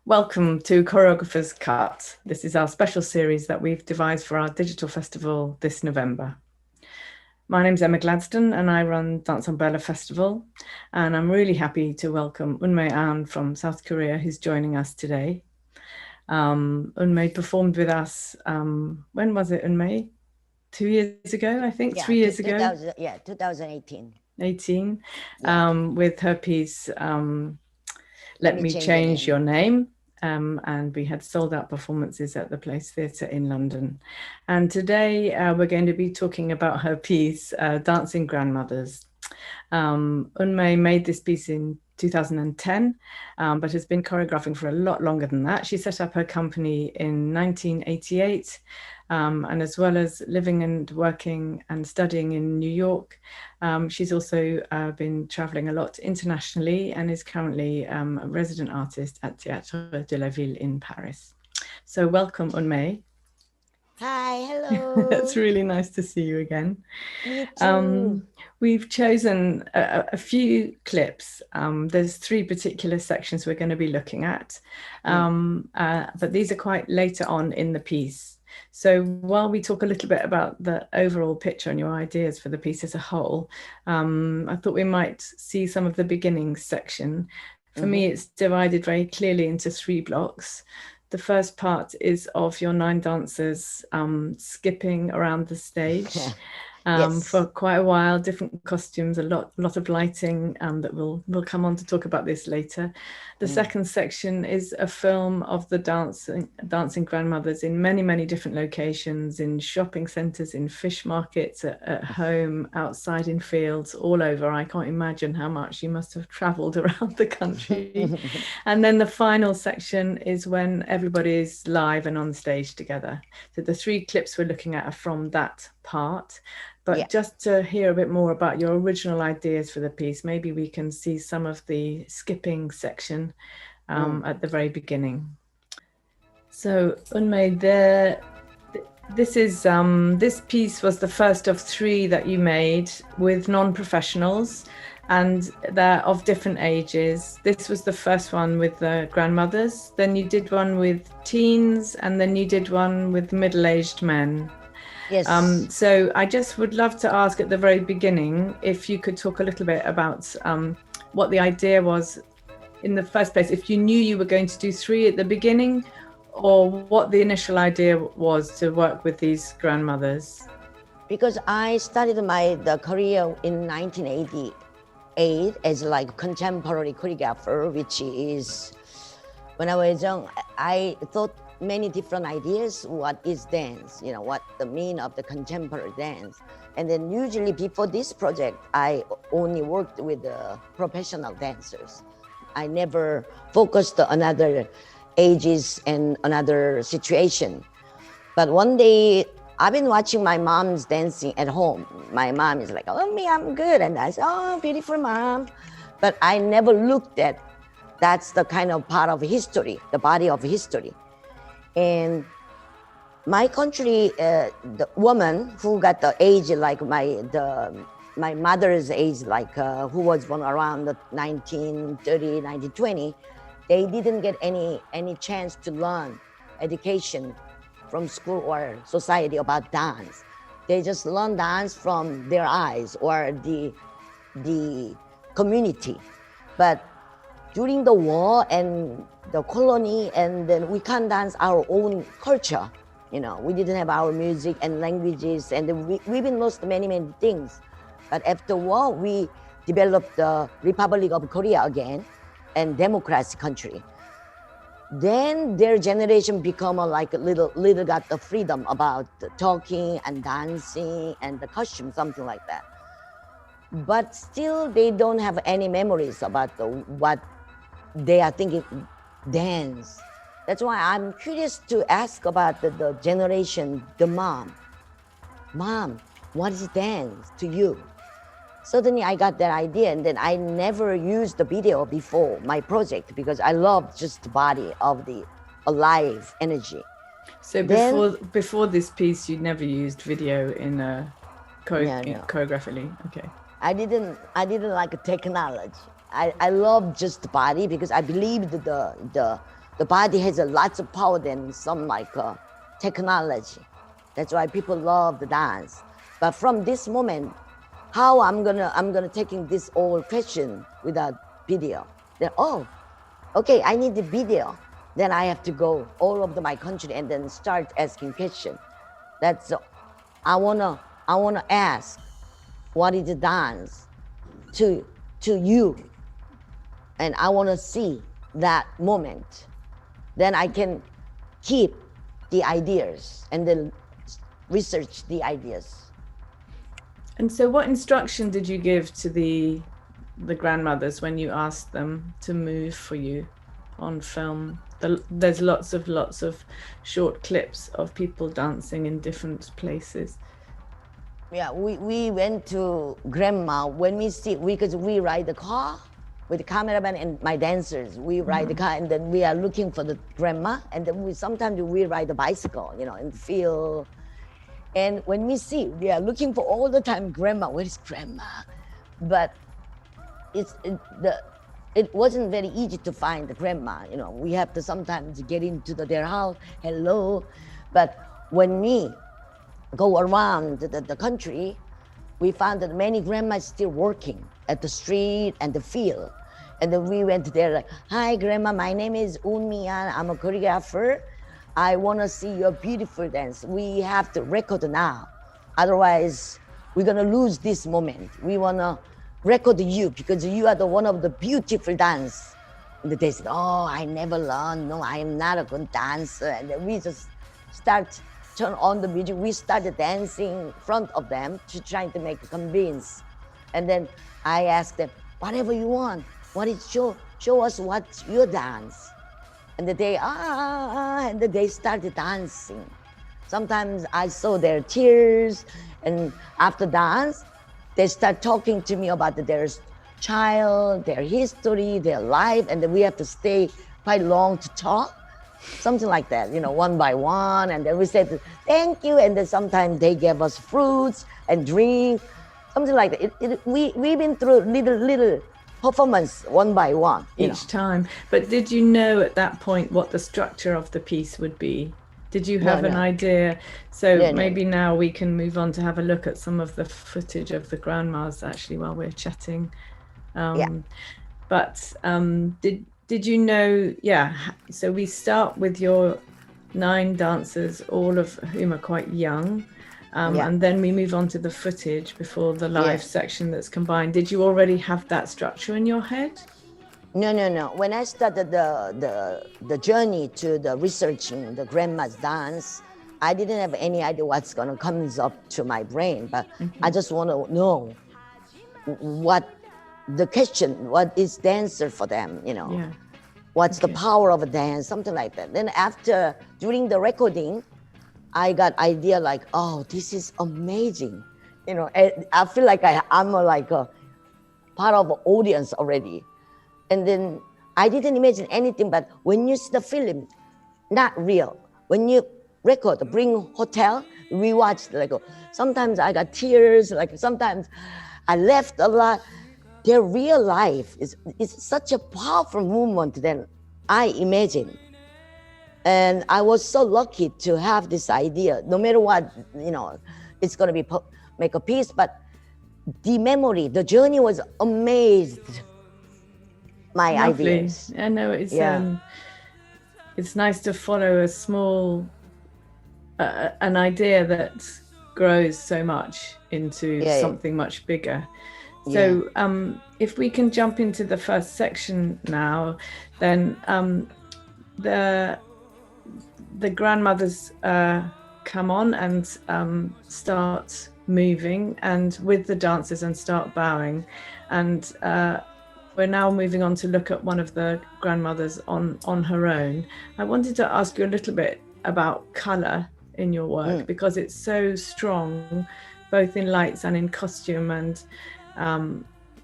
Welcome to Choreographer's Cut. This is our special series that we've devised for our digital festival this November. My name's Emma Gladstone and I run Dance Umbrella Festival. And I'm really happy to welcome Eun-Me Ahn from South Korea, who's joining us today. Eun-Me performed with us, when was it, Eun-Me? 2 years ago, I think, Yeah, 3 years ago. 2018. 18, with her piece, Let Me Change Your Name. And we had sold out performances at the Place Theatre in London. And today we're going to be talking about her piece, Dancing Grandmothers. Eun-Me made this piece in 2010, but has been choreographing for a lot longer than that. She set up her company in 1988, and as well as living and working and studying in New York, she's also been traveling a lot internationally and is currently a resident artist at Théâtre de la Ville in Paris. So welcome, Eun-Me. Hi, hello. It's really nice to see you again. Me too. We've chosen a few clips. There's 3 particular sections we're going to be looking at, but these are quite later on in the piece. So while we talk a little bit about the overall picture and your ideas for the piece as a whole, I thought we might see some of the beginning section. For me, it's divided very clearly into 3 blocks. The first part is of your 9 dancers skipping around the stage for quite a while, different costumes, a lot of lighting that we'll come on to talk about this later. The second section is a film of the dancing grandmothers in many different locations, in shopping centres, in fish markets, at home, outside in fields, all over. I can't imagine how much you must have travelled around the country. And then the final section is when everybody is live and on stage together. So the 3 clips we're looking at are from that part. But just to hear a bit more about your original ideas for the piece, maybe we can see some of the skipping section at the very beginning. So Eun-Me, this piece was the first of 3 that you made with non-professionals, and they're of different ages. This was the first one with the grandmothers, then you did one with teens, and then you did one with middle-aged men. Yes. So I just would love to ask at the very beginning if you could talk a little bit about what the idea was in the first place, if you knew you were going to do 3 at the beginning, or what the initial idea was to work with these grandmothers. Because I started the career in 1988 as like contemporary choreographer, which is, when I was young, I thought many different ideas. What is dance? What the meaning of the contemporary dance? And then usually before this project, I only worked with professional dancers. I never focused on other ages and another situation. But one day, I've been watching my mom's dancing at home. My mom is like, "Oh, me, I'm good." And I said, "Oh, beautiful mom." But I never looked at that's the kind of part of history, the body of history. And my country, the woman who got the age like my mother's age, like who was born around the 1930, 1920, they didn't get any chance to learn education from school or society about dance. They just learn dance from their eyes or the community. But during the war and the colony, and then we can't dance our own culture. We didn't have our music and languages, and we've been lost many things. But after war, we developed the Republic of Korea again, and democracy country. Then their generation become like a little got the freedom about the talking and dancing and the costume, something like that. But still, they don't have any memories about what they are thinking dance. That's why I'm curious to ask about the generation, the mom. Mom, what is dance to you? Suddenly I got that idea, and then I never used the video before my project because I love just the body of the alive energy. So before this piece, you never used video in choreographically? Okay. I didn't like technology. I love just the body because I believe the the body has a lots of power than some like technology. That's why people love the dance. But from this moment, how I'm gonna taking this old question without video. Then okay, I need the video. Then I have to go all over my country and then start asking questions. That's I wanna ask, what is the dance to you? And I wanna see that moment. Then I can keep the ideas and then research the ideas. And so what instruction did you give to the grandmothers when you asked them to move for you on film? There's lots of short clips of people dancing in different places. Yeah, we went to grandma when we see, because we ride the car with the cameraman and my dancers. We ride the car and then we are looking for the grandma, and then sometimes we ride the bicycle, in the field. And when we see, we are looking for all the time, grandma, where is grandma? But it wasn't very easy to find the grandma. We have to sometimes get into their house, hello. But when we go around the country, we found that many grandmas still working at the street and the field. And then we went there like, hi, grandma, my name is Eun-Me Ahn. I'm a choreographer. I want to see your beautiful dance. We have to record now. Otherwise, we're going to lose this moment. We want to record you because you are one of the beautiful dance. And they said, I never learned. No, I am not a good dancer. And then we just turn on the music. We started dancing in front of them to try to make convince. And then I asked them, whatever you want, show us what's your dance. And they and they started dancing. Sometimes I saw their tears, and after dance, they start talking to me about their child, their history, their life, and then we have to stay quite long to talk, something like that, one by one. And then we said, thank you. And then sometimes they gave us fruits and drink, something like that. We've been through little performance one by one each time. But did you know at that point what the structure of the piece would be? Did you have an idea? So maybe now we can move on to have a look at some of the footage of the grandmas actually while we're chatting. But did you know? So we start with your 9 dancers, all of whom are quite young. And then we move on to the footage before the live section that's combined. Did you already have that structure in your head? No. When I started the journey to the researching the grandma's dance, I didn't have any idea what's gonna come up to my brain. But I just want to know what the question, what is dancer for them, What's the power of a dance, something like that. Then during the recording, I got idea like, this is amazing. I feel like I'm like a part of the audience already. And then I didn't imagine anything, but when you see the film, not real. When you record, bring hotel, we watched, like, sometimes I got tears, like sometimes I laughed a lot. Their real life is such a powerful movement than I imagined. And I was so lucky to have this idea. No matter what, it's going to be make a piece, but the memory, the journey was amazed. My Lovely. ideas. I know it's nice to follow a small, an idea that grows so much into something much bigger. So if we can jump into the first section now, then the grandmothers come on and start moving and with the dancers and start bowing. And we're now moving on to look at one of the grandmothers on her own. I wanted to ask you a little bit about color in your work because it's so strong, both in lights and in costume, and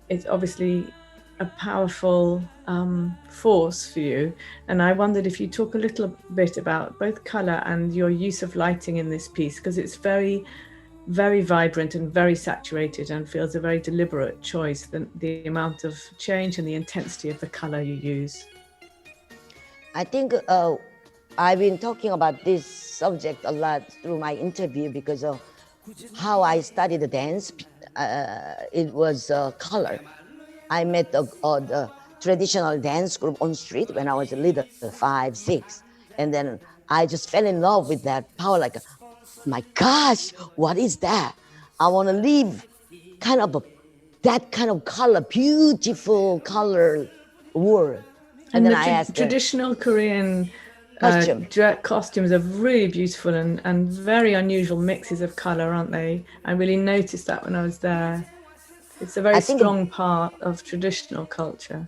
it's obviously a powerful force for you. And I wondered if you talk a little bit about both color and your use of lighting in this piece, because it's very, very vibrant and very saturated and feels a very deliberate choice, the amount of change and the intensity of the color you use. I think I've been talking about this subject a lot through my interview because of how I studied the dance. It was color. I met the traditional dance group on street when I was a little, 5, 6. And then I just fell in love with that power. Like, my gosh, what is that? I want to live kind of that kind of color, beautiful color world. And then the I asked traditional Korean costumes are really beautiful and very unusual mixes of color, aren't they? I really noticed that when I was there. It's a very strong part of traditional culture.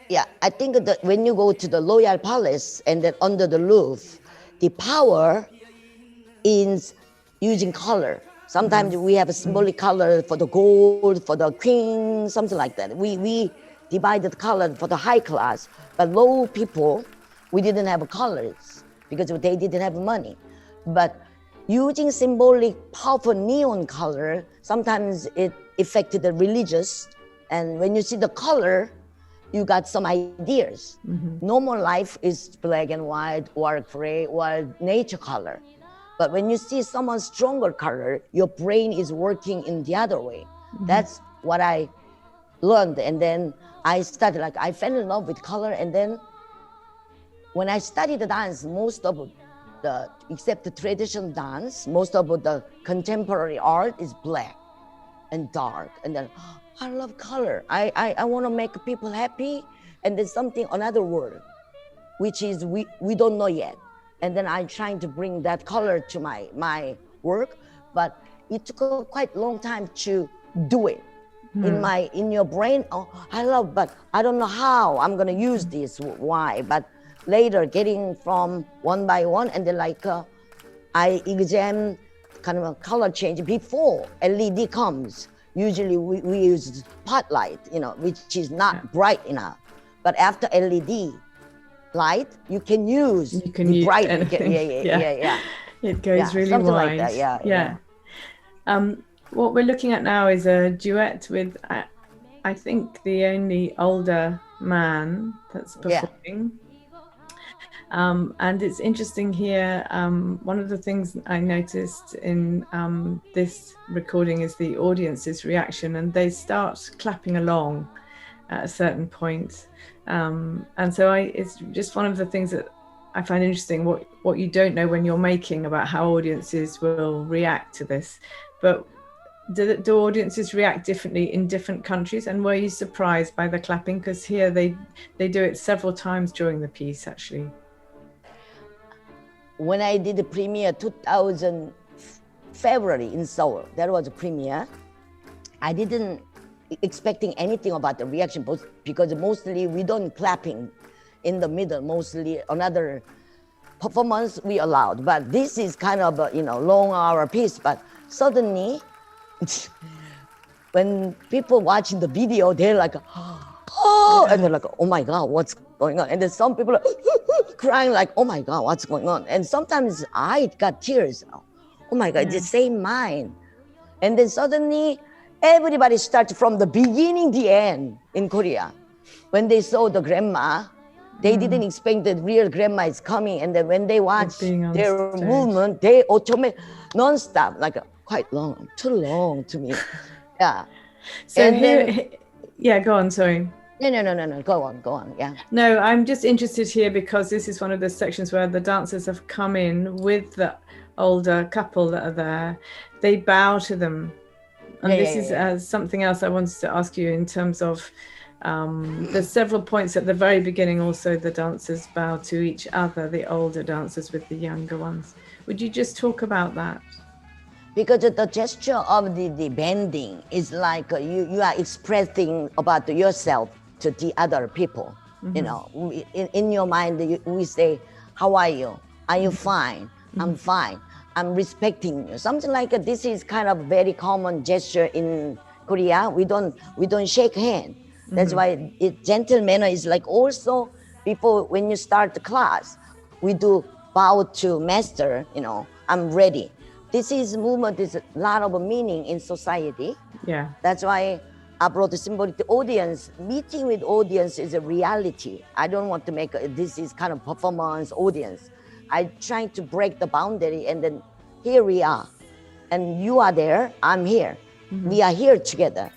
Yeah, I think that when you go to the Royal Palace and then under the roof, the power is using color. Sometimes we have a symbolic color for the gold, for the queen, something like that. We divided color for the high class, but low people, we didn't have colors because they didn't have money. But using symbolic, powerful neon color, sometimes it affected the religious. And when you see the color, you got some ideas. Normal life is black and white or gray or nature color. But when you see someone's stronger color, your brain is working in the other way. That's what I learned. And then I started, like, I fell in love with color. And then when I studied the dance, most of the, except the traditional dance, most of the contemporary art is black and dark. And then I love color. I want to make people happy. And there's something, another word, which is we don't know yet. And then I'm trying to bring that color to my work, but it took a quite long time to do it. In your brain, oh, I love, but I don't know how I'm gonna use this, why. But later, getting from one by one, and then like I examine kind of a color change before LED comes. Usually we use spotlight, which is not bright enough. But after LED light, you can use bright. Yeah. It goes really something wide. Like that. Yeah. What we're looking at now is a duet with, I think, the only older man that's performing. And it's interesting here. One of the things I noticed in this recording is the audience's reaction, and they start clapping along at a certain point. And so it's just one of the things that I find interesting, what you don't know when you're making about how audiences will react to this. But do audiences react differently in different countries? And were you surprised by the clapping? Because here they do it several times during the piece, actually. When I did the premiere 2000 February in Seoul, that was a premiere. I didn't expecting anything about the reaction, because mostly we don't clapping in the middle. Mostly another performance we allowed, but this is kind of a long hour piece. But suddenly, when people watching the video, they're like, oh, and they're like, oh my God, what's going on? And then some people are crying like, oh my God, what's going on? And sometimes I got tears. Oh my God, the same mind. And then suddenly, everybody starts from the beginning, the end in Korea. When they saw the grandma, they didn't expect that real grandma is coming. And then when they watch their movement, they automate non-stop, like quite long, too long to me. Yeah. So go on, sorry. No, go on, yeah. No, I'm just interested here because this is one of the sections where the dancers have come in with the older couple that are there. They bow to them. And this is something else I wanted to ask you in terms of there's several points at the very beginning. Also, the dancers bow to each other, the older dancers with the younger ones. Would you just talk about that? Because the gesture of the bending is like you are expressing about yourself to the other people. In your mind, we say, how are you? Are you fine? I'm fine. I'm respecting you. Something like this is kind of very common gesture in Korea. We don't shake hand. That's why gentle manner is like also before when you start the class, we do bow to master. I'm ready. This is movement is a lot of meaning in society. Yeah. That's why abroad symbolic, the audience, meeting with audience is a reality. I don't want to make this is kind of performance audience. I trying to break the boundary, and then here we are. And you are there, I'm here. We are here together.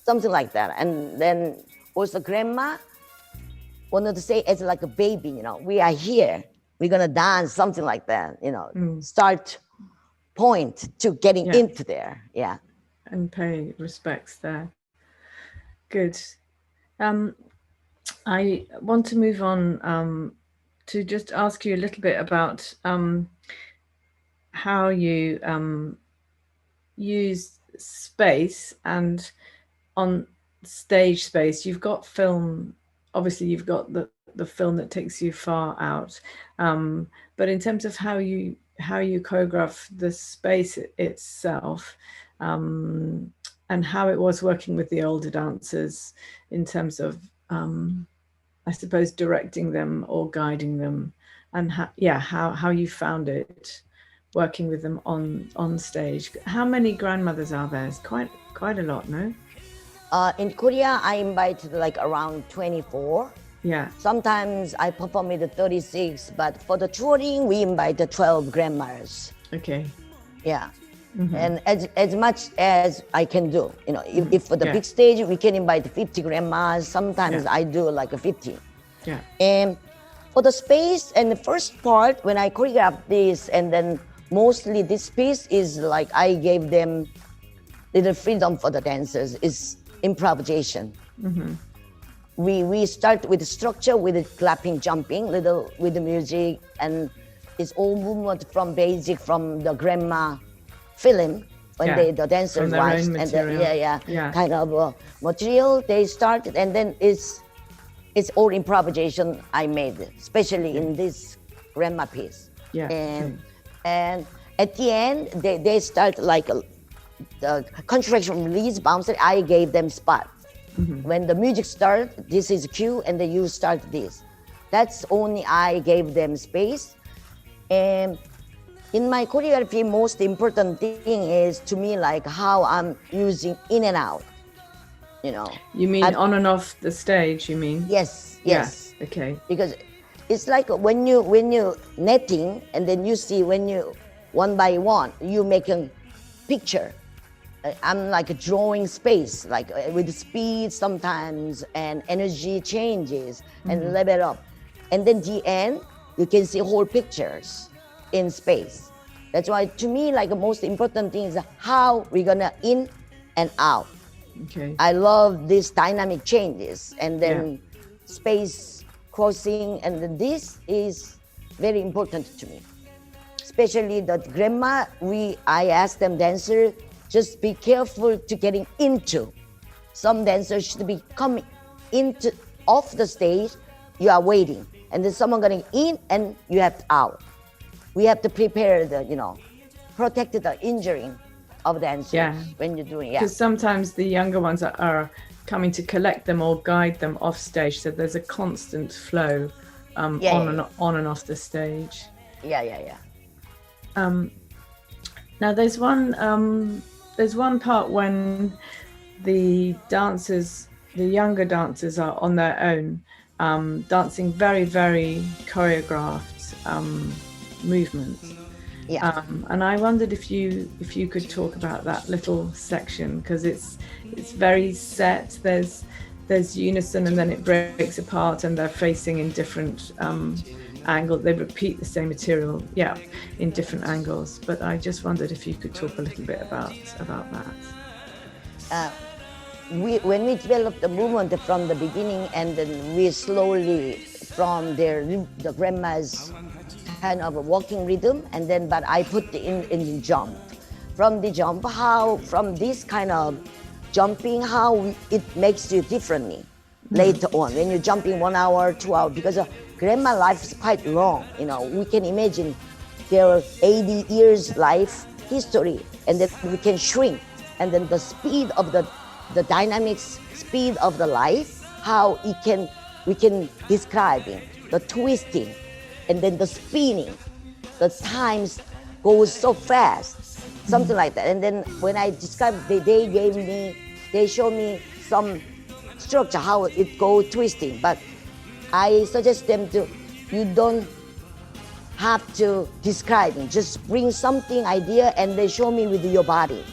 Something like that. And then also grandma wanted to say as like a baby, we are here. We're going to dance, something like that, start point to getting into there. Yeah. And pay respects there. Good. I want to move on to just ask you a little bit about how you use space, and on stage space you've got film, obviously you've got the film that takes you far out, but in terms of how you choreograph the space itself, and how it was working with the older dancers in terms of I suppose directing them or guiding them, and how you found it working with them on stage. How many grandmothers are there? It's quite a lot, no? In Korea, I invited like around 24. Yeah. Sometimes I perform with 36, but for the touring, we invite the 12 grandmas. Okay. Yeah. And as much as I can do, if for the big stage, we can invite 50 grandmas. Sometimes I do like a 50. Yeah. And for the space and the first part, when I choreographed this, and then mostly this piece is like I gave them little freedom for the dancers, is improvisation. We start with the structure, with the clapping, jumping, little with the music, and it's all movement from basic, from the grandma film when the dancers watch, and then, kind of material they started, and then it's all improvisation I made, especially in this grandma piece. And at the end they start like the contraction, release, bounce. I gave them spot. When the music starts, this is cue, and then you start this. That's only I gave them space. And in my choreography, most important thing is to me like how I'm using in and out. You mean on and off the stage? You mean? Yes. Yeah. Okay. Because it's like when you netting, and then you see when you one by one you make a picture. I'm like drawing space, like with speed sometimes, and energy changes and level up, and then the end you can see whole pictures in space. That's why to me like the most important thing is how we're gonna in and out. Okay. I love these dynamic changes, and then space crossing, and this is very important to me. Especially the grandma, I ask them dancer, just be careful to getting into. Some dancers should be coming into off the stage, you are waiting, and then someone getting in and you have out. We have to prepare the, protect the injury of dancers when you're doing. Because sometimes the younger ones are coming to collect them or guide them off stage, so there's a constant flow on and off the stage. Now there's one part when the younger dancers are on their own, dancing very, very choreographed movements. And I wondered if you could talk about that little section, because it's very set. There's unison, and then it breaks apart, and they're facing in different angles. They repeat the same material, in different angles. But I just wondered if you could talk a little bit about that. When we developed the movement from the beginning, and then we slowly from the grandma's kind of a walking rhythm, and then but I put in jump. From the jump, from this kind of jumping, how it makes you differently later on when you're jumping 1 hour, 2 hours, because grandma life is quite long. We can imagine their 80 years life history, and then we can shrink, and then the speed of the dynamics, speed of the life, how we can describe it, the twisting, and then the spinning, the times goes so fast, something like that. And then when I described, they gave me they show me some structure, how it go twisting. But I suggest them to, you don't have to describe it. Just bring something idea and they show me with your body.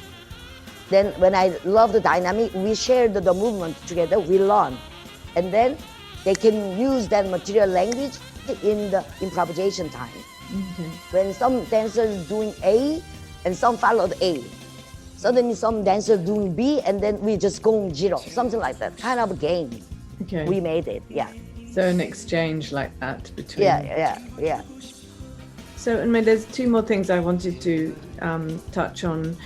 Then when I love the dynamic, we share the movement together, we learn. And then they can use that material language in the improvisation time. Okay. When some dancers doing A and some followed A. Suddenly some dancers doing B and then we just go zero, something like that. Kind of a game. Okay. We made it, yeah. So an exchange like that between. Yeah. So, Eun-Me, there's two more things I wanted to touch on.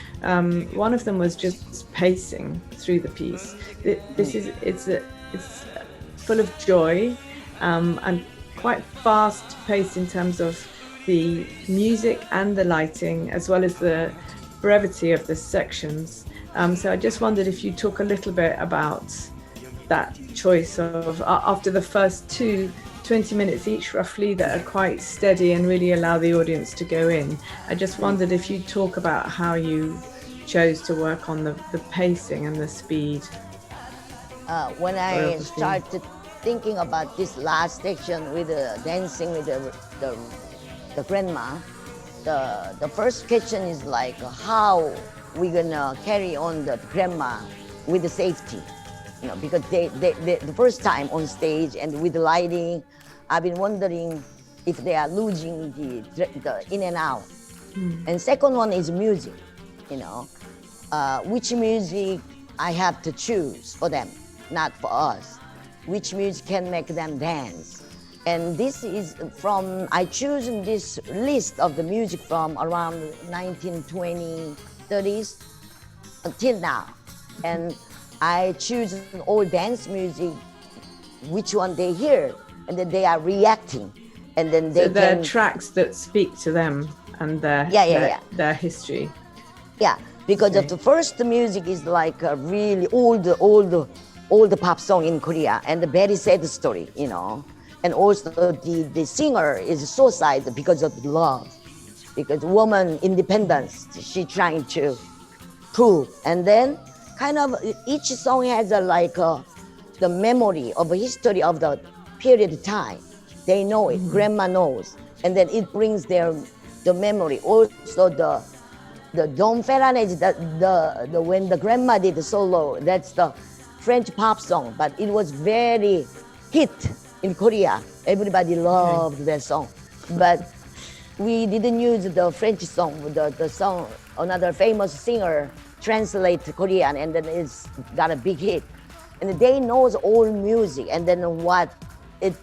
One of them was just pacing through the piece. It's full of joy and quite fast paced in terms of the music and the lighting, as well as the brevity of the sections. So I just wondered if you talk a little bit about that choice of, after the first 20 minutes each roughly, that are quite steady and really allow the audience to go in. I just wondered if you talk about how you chose to work on the pacing and the speed. When I started thinking about this last section with dancing with the grandma, the first question is like, how we gonna carry on the grandma with the safety? You know, because they the first time on stage and with the lighting, I've been wondering if they are losing the in and out. And second one is music, you know, which music I have to choose for them, not for us. Which music can make them dance. And this is from, I choose this list of the music from around 1920s, 30s until now. And I choose all dance music, which one they hear, and then they are reacting. And then they there are tracks that speak to them and their history. Yeah, because of the first music is like a really old pop song in Korea and a very sad story, you know. And also the singer is suicide because of love, because woman independence, she trying to prove. And then kind of each song has the memory of a history of the period of time. They know it, grandma knows. And then it brings the memory. Also the Don Ferranese, the when the grandma did the solo, that's the French pop song, but it was very hit in Korea. Everybody loved that song. But we didn't use the French song, the song, another famous singer translate to Korean, and then it's got a big hit. And they knows all music, and then what it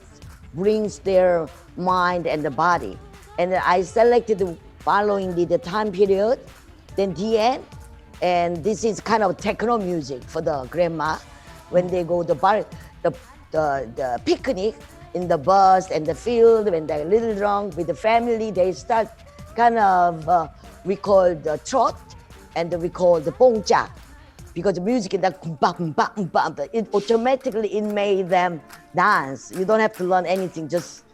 brings their mind and the body. And I selected following the time period, then the end, and this is kind of techno music for the grandma when they go to the picnic in the bus and the field, when they're a little drunk with the family, they start kind of we call the trot and we call the pongja, because the music is that it automatically made them dance. You don't have to learn anything, just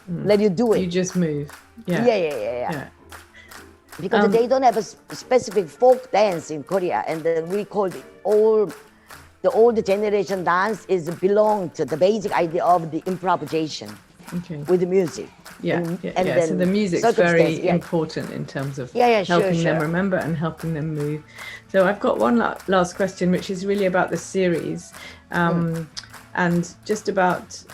let you do it. You just move. Yeah. Because they don't have a specific folk dance in Korea, and then we call it the old generation dance is belong to the basic idea of the improvisation with the music. So the music's very important in terms of helping them remember and helping them move. So I've got one last question, which is really about the series, and just about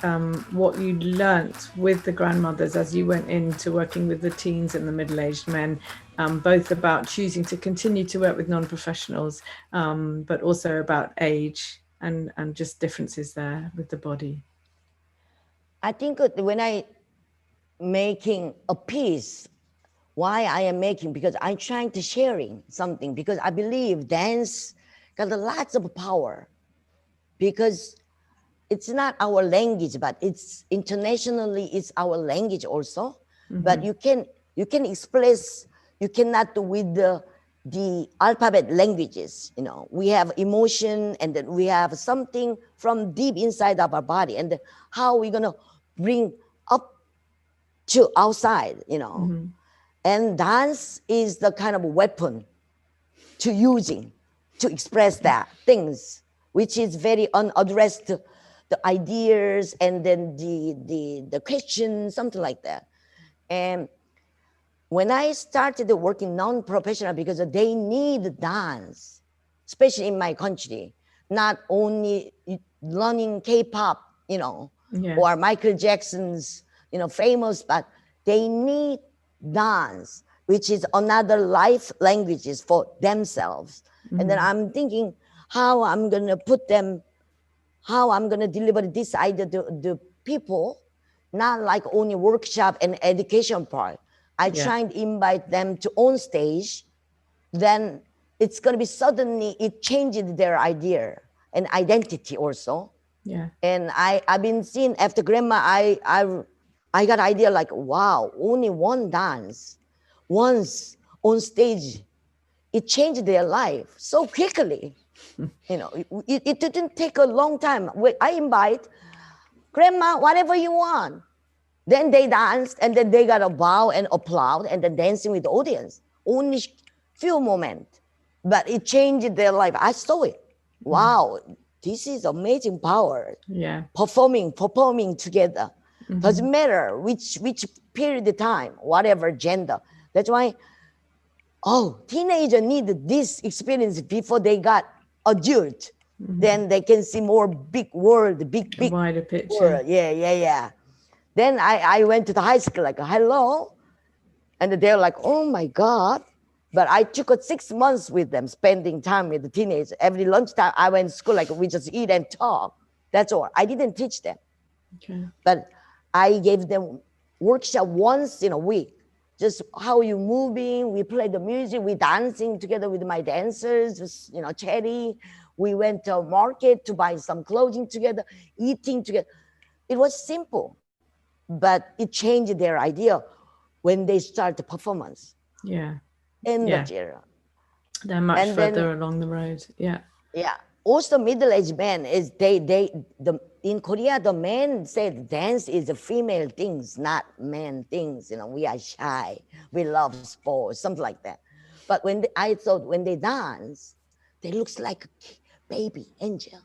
what you learnt with the grandmothers as you went into working with the teens and the middle-aged men, both about choosing to continue to work with non-professionals, but also about age and just differences there with the body. I think when I making a piece, why I am making, because I'm trying to sharing something, because I believe dance got lots of power, because it's not our language, but it's internationally, it's our language also. But you can express, you cannot do with the alphabet languages, you know. We have emotion, and then we have something from deep inside of our body, and how we're gonna bring up to outside, you And dance is the kind of weapon to to express that things, which is very unaddressed, the ideas and then the questions, something like that. And when I started working non-professional, because they need dance, especially in my country, not only learning K-pop, or Michael Jackson's, famous, but they need dance, which is another life languages for themselves. And then I'm thinking how I'm going to put them, how I'm going to deliver this idea to the people, not like only workshop and education part. I try to invite them to on stage, then it's going to be suddenly, it changes their idea and identity also. Yeah. And I've been seeing after grandma, I got idea like, wow, only one dance, once on stage, it changed their life so quickly. It didn't take a long time. I invite grandma, whatever you want. Then they danced, and then they got a bow and applaud, and then dancing with the audience. Only few moments, but it changed their life. I saw it. Wow, this is amazing power. Yeah. Performing together. Doesn't matter which period of time, whatever gender. That's why, teenagers need this experience before they got adult. Then they can see more big world, big wider picture. world. Yeah. Then I went to the high school like, hello. And they're like, oh my God. But I took 6 months with them, spending time with the teenagers. Every lunchtime I went to school, like we just eat and talk. That's all. I didn't teach them. Okay. But I gave them workshop once in a week. Just how you moving, we play the music, we dancing together with my dancers, just, Cherry. We went to a market to buy some clothing together, eating together. It was simple, but it changed their idea when they start the performance. Yeah. In Nigeria. They're much further along the road. Yeah. Yeah. Also middle-aged men is in Korea, the men said dance is a female things, not men things. We are shy. We love sports, something like that. But I thought when they dance, they looks like a baby angel.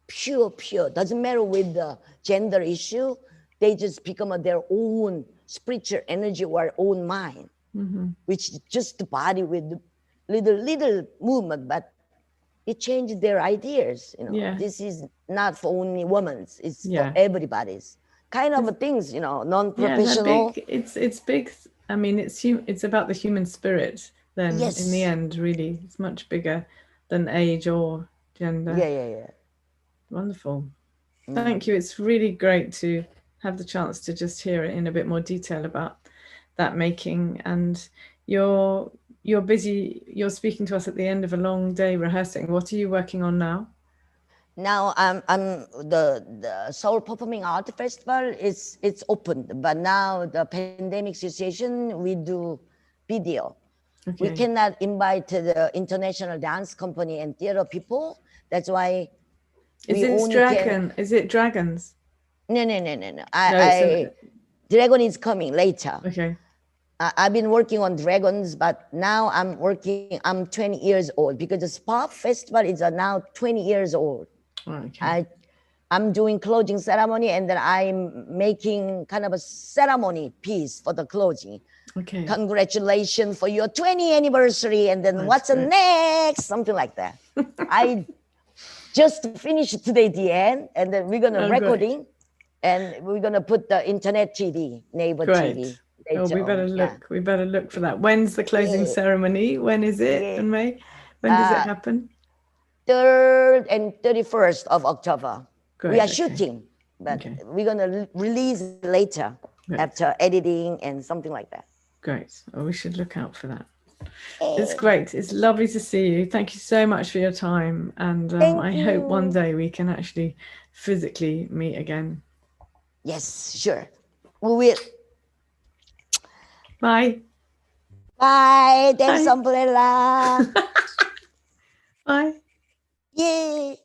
Pure. Doesn't matter with the gender issue. They just become their own spiritual energy or own mind, which is just the body with little movement, but it changed their ideas. This is not for only women's, it's for everybody's kind of things, non-professional. Yeah, it's big. I mean, it's about the human spirit then. Yes. In the end, really, it's much bigger than age or gender. Yeah. Wonderful. Thank you. It's really great to have the chance to just hear it in a bit more detail about that making. And you're busy. You're speaking to us at the end of a long day rehearsing. What are you working on now? Now I'm the Seoul Performing Art Festival it's opened, but now the pandemic situation, we do video. Okay. We cannot invite the international dance company and theater people. That's why. Is it dragons? No. Dragon is coming later. Okay. I've been working on dragons, but now I'm 20 years old because the Spa Festival is now 20 years old. Okay. I'm doing closing ceremony, and then I'm making kind of a ceremony piece for the closing. Okay. Congratulations for your 20th anniversary, and then what's the next? Something like that. I just finished today the end, and then we're gonna recording, and we're gonna put the internet TV, neighbor TV. We better look. Yeah. We better look for that. When's the closing ceremony? When is it? In May? When does it happen? 3rd and 31st of October. Great, we are shooting, but we're gonna release later after editing and something like that. Great. Well, we should look out for that. It's great. It's lovely to see you. Thank you so much for your time. And I hope one day we can actually physically meet again. Yes, sure. We will. Bye. Bye. Thanks, Umbrella. Bye. Yay.